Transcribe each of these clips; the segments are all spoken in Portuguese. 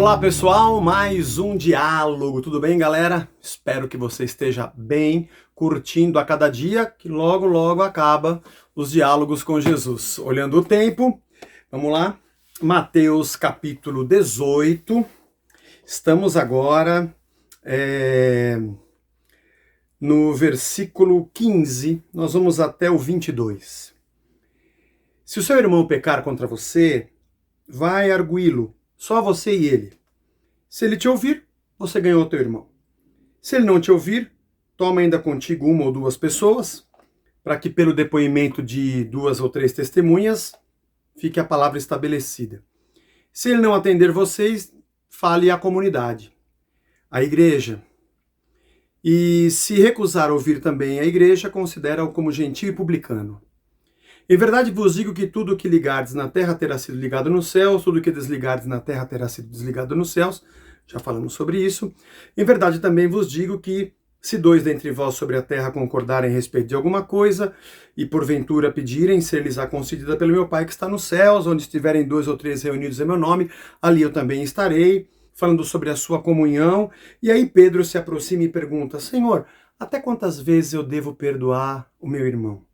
Olá pessoal, mais um diálogo, tudo bem galera? Espero que você esteja bem, curtindo a cada dia, que logo logo acaba os diálogos com Jesus. Olhando o tempo, vamos lá, Mateus capítulo 18, estamos agora no versículo 15, nós vamos até o 22. Se o seu irmão pecar contra você, vai arguí-lo, só você e ele. Se ele te ouvir, você ganhou o teu irmão. Se ele não te ouvir, toma ainda contigo uma ou duas pessoas, para que pelo depoimento de 2 ou 3 testemunhas, fique a palavra estabelecida. Se ele não atender vocês, fale à comunidade, à igreja. E se recusar ouvir também a igreja, considera-o como gentio e publicano. Em verdade vos digo que tudo o que ligardes na terra terá sido ligado nos céus, tudo o que desligardes na terra terá sido desligado nos céus. Já falamos sobre isso. Em verdade também vos digo que se 2 dentre vós sobre a terra concordarem a respeito de alguma coisa, e porventura pedirem, ser-lhes-á concedida pelo meu Pai que está nos céus, onde estiverem 2 ou 3 reunidos em meu nome, ali eu também estarei, falando sobre a sua comunhão. E aí Pedro se aproxima e pergunta: Senhor, até quantas vezes eu devo perdoar o meu irmão?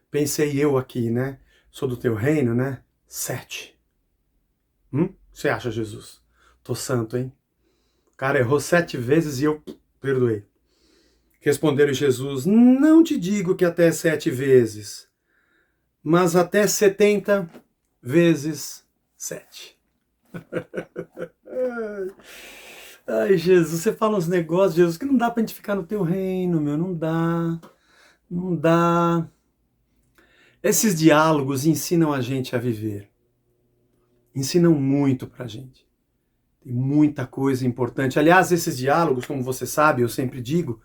Pensei eu aqui, né? Sou do teu reino, né? 7. Você acha, Jesus? Tô santo, hein? O cara errou 7 vezes e eu perdoei. Respondeu Jesus: não te digo que até 7 vezes, mas até 70 vezes 7. Ai, Jesus, você fala uns negócios, Jesus, que não dá pra gente ficar no teu reino, meu. Não dá. Não dá. Esses diálogos ensinam a gente a viver. Ensinam muito pra gente. Tem muita coisa importante. Aliás, esses diálogos, como você sabe, eu sempre digo,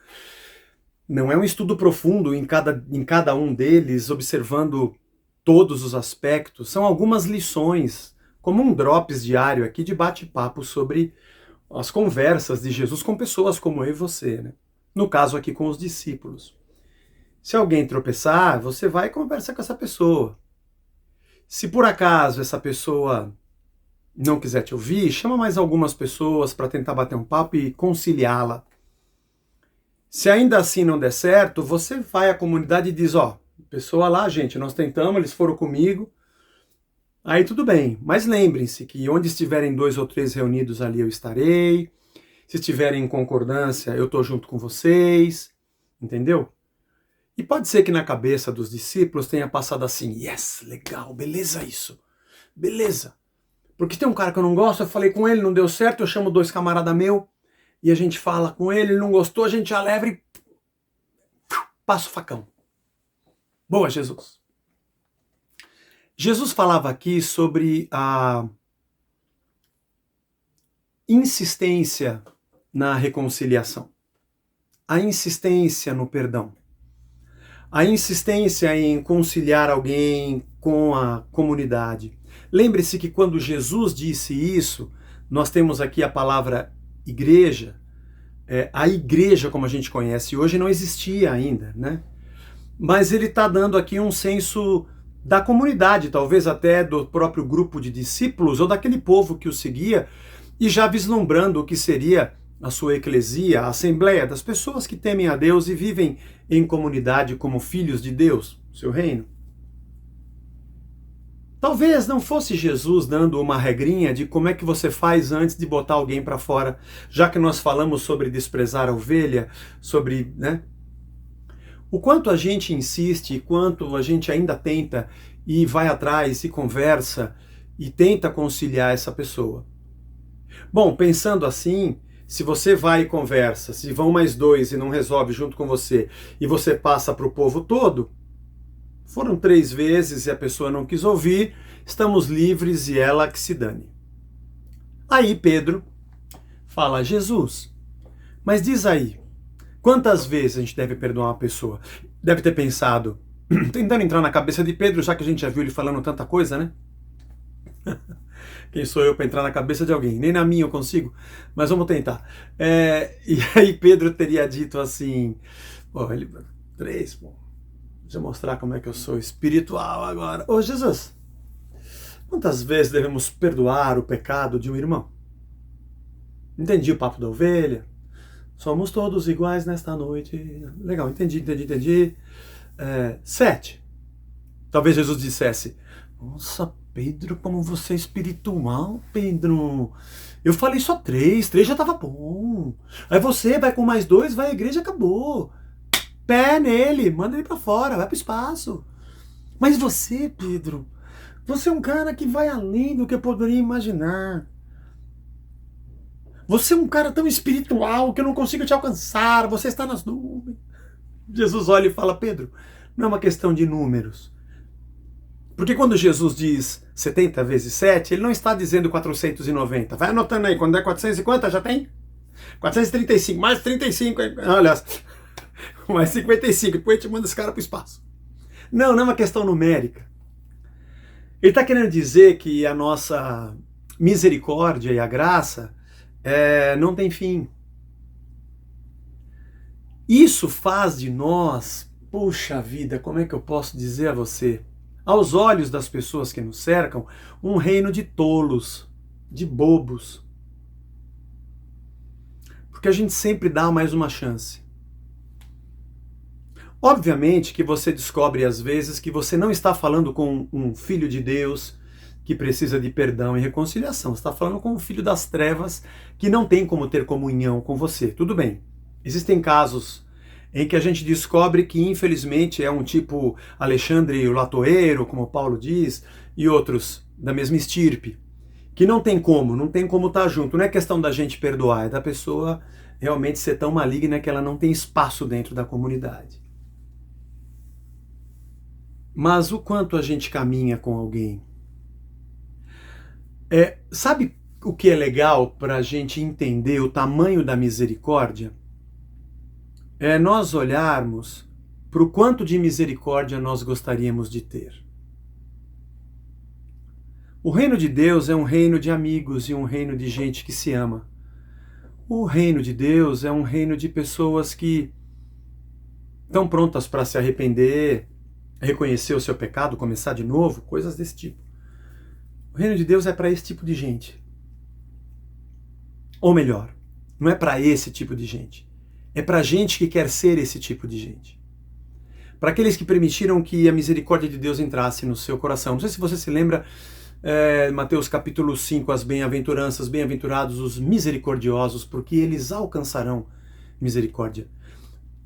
não é um estudo profundo em cada um deles, observando todos os aspectos. São algumas lições, como um drops diário aqui de bate-papo sobre as conversas de Jesus com pessoas como eu e você, né? No caso aqui com os discípulos. Se alguém tropeçar, você vai e conversa com essa pessoa. Se por acaso essa pessoa não quiser te ouvir, chama mais algumas pessoas para tentar bater um papo e conciliá-la. Se ainda assim não der certo, você vai à comunidade e diz: pessoa lá, gente, nós tentamos, eles foram comigo. Aí tudo bem, mas lembrem-se que onde estiverem 2 ou 3 reunidos ali eu estarei. Se estiverem em concordância, eu estou junto com vocês. Entendeu? E pode ser que na cabeça dos discípulos tenha passado assim: yes, legal, beleza isso, beleza. Porque tem um cara que eu não gosto, eu falei com ele, não deu certo, eu chamo 2 camaradas meus, e a gente fala com ele não gostou, a gente já leva e passa o facão. Boa, Jesus. Jesus falava aqui sobre a insistência na reconciliação, a insistência no perdão. A insistência em conciliar alguém com a comunidade. Lembre-se que quando Jesus disse isso, nós temos aqui a palavra igreja. A igreja, como a gente conhece hoje, não existia ainda, né? Mas ele está dando aqui um senso da comunidade, talvez até do próprio grupo de discípulos ou daquele povo que o seguia, e já vislumbrando o que seria a sua eclesia, a assembleia das pessoas que temem a Deus e vivem em comunidade como filhos de Deus, seu reino. Talvez não fosse Jesus dando uma regrinha de como é que você faz antes de botar alguém para fora, já que nós falamos sobre desprezar a ovelha, sobre, né? O quanto a gente insiste, e quanto a gente ainda tenta e vai atrás e conversa e tenta conciliar essa pessoa. Bom, pensando assim, se você vai e conversa, se vão mais 2 e não resolve junto com você, e você passa para o povo todo, foram 3 vezes e a pessoa não quis ouvir, estamos livres e ela que se dane. Aí Pedro fala: Jesus, mas diz aí, quantas vezes a gente deve perdoar uma pessoa? Deve ter pensado, tentando entrar na cabeça de Pedro, já que a gente já viu ele falando tanta coisa, né? Quem sou eu para entrar na cabeça de alguém? Nem na minha eu consigo, mas vamos tentar. E aí Pedro teria dito assim: 3, deixa eu mostrar como é que eu sou espiritual agora. Ô Jesus, Quantas vezes devemos perdoar o pecado de um irmão? Entendi o papo da ovelha. Somos todos iguais nesta noite. Legal, entendi. 7. Talvez Jesus dissesse: nossa, Pedro, como você é espiritual, Pedro. Eu falei só 3 já tava bom. Aí você vai com mais 2, vai à igreja, acabou. Pé nele, manda ele pra fora, vai pro espaço. Mas você, Pedro, você é um cara que vai além do que eu poderia imaginar. Você é um cara tão espiritual que eu não consigo te alcançar, você está nas nuvens. Jesus olha e fala: Pedro, não é uma questão de números. Porque quando Jesus diz 70 vezes 7, ele não está dizendo 490. Vai anotando aí, quando é 450 já tem? 435, mais 35, olha, mais 55, depois a gente manda esse cara para o espaço. Não é uma questão numérica. Ele está querendo dizer que a nossa misericórdia e a graça não tem fim. Isso faz de nós, puxa vida, como é que eu posso dizer a você? Aos olhos das pessoas que nos cercam, um reino de tolos, de bobos. Porque a gente sempre dá mais uma chance. Obviamente que você descobre às vezes que você não está falando com um filho de Deus que precisa de perdão e reconciliação. Você está falando com um filho das trevas que não tem como ter comunhão com você. Tudo bem. Existem casos em que a gente descobre que infelizmente é um tipo Alexandre o Latoeiro, como Paulo diz, e outros da mesma estirpe, que não tem como estar junto. Não é questão da gente perdoar, é da pessoa realmente ser tão maligna que ela não tem espaço dentro da comunidade. Mas o quanto a gente caminha com alguém? Sabe o que é legal para a gente entender o tamanho da misericórdia? É nós olharmos para o quanto de misericórdia nós gostaríamos de ter. O reino de Deus é um reino de amigos e um reino de gente que se ama. O reino de Deus é um reino de pessoas que estão prontas para se arrepender, reconhecer o seu pecado, começar de novo, coisas desse tipo. O reino de Deus é para esse tipo de gente. Ou melhor, não é para esse tipo de gente. É para gente que quer ser esse tipo de gente. Para aqueles que permitiram que a misericórdia de Deus entrasse no seu coração. Não sei se você se lembra, Mateus capítulo 5, as bem-aventuranças, bem-aventurados os misericordiosos, porque eles alcançarão misericórdia.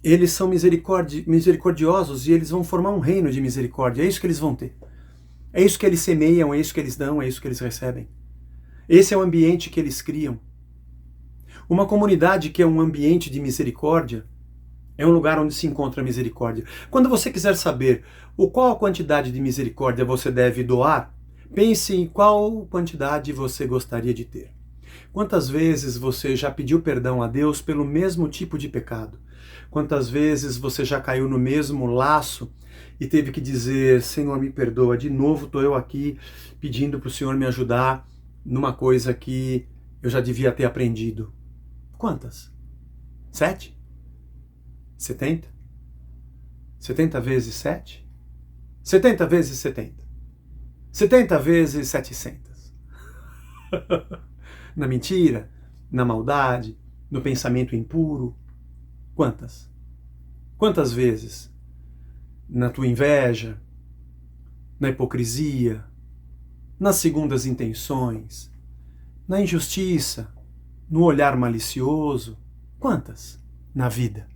Eles são misericordiosos e eles vão formar um reino de misericórdia. É isso que eles vão ter. É isso que eles semeiam, é isso que eles dão, é isso que eles recebem. Esse é o ambiente que eles criam. Uma comunidade que é um ambiente de misericórdia é um lugar onde se encontra a misericórdia. Quando você quiser saber qual a quantidade de misericórdia você deve doar, pense em qual quantidade você gostaria de ter. Quantas vezes você já pediu perdão a Deus pelo mesmo tipo de pecado? Quantas vezes você já caiu no mesmo laço e teve que dizer: Senhor, me perdoa, de novo estou eu aqui pedindo para o Senhor me ajudar numa coisa que eu já devia ter aprendido? Quantas? 7? 70? 70 vezes 7? 70 vezes 70? 70 vezes 700? Na mentira? Na maldade? No pensamento impuro? Quantas? Quantas vezes? Na tua inveja? Na hipocrisia? Nas segundas intenções? Na injustiça? No olhar malicioso? Quantas? Na vida?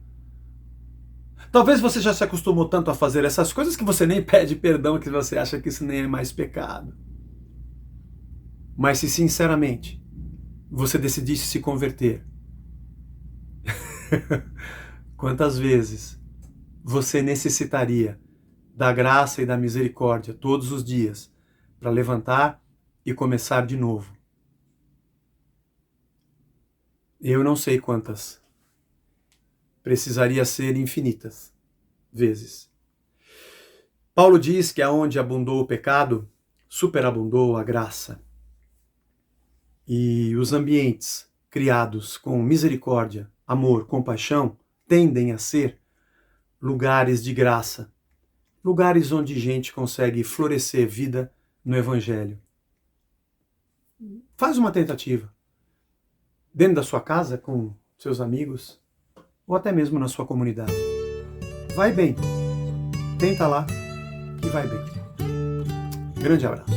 Talvez você já se acostumou tanto a fazer essas coisas que você nem pede perdão, que você acha que isso nem é mais pecado. Mas se sinceramente você decidisse se converter, quantas vezes você necessitaria da graça e da misericórdia todos os dias para levantar e começar de novo? Eu não sei quantas. Precisaria ser infinitas vezes. Paulo diz que aonde abundou o pecado, superabundou a graça. E os ambientes criados com misericórdia, amor, compaixão, tendem a ser lugares de graça, lugares onde gente consegue florescer vida no Evangelho. Faz uma tentativa. Dentro da sua casa, com seus amigos, ou até mesmo na sua comunidade. Vai bem. Tenta lá que vai bem. Grande abraço.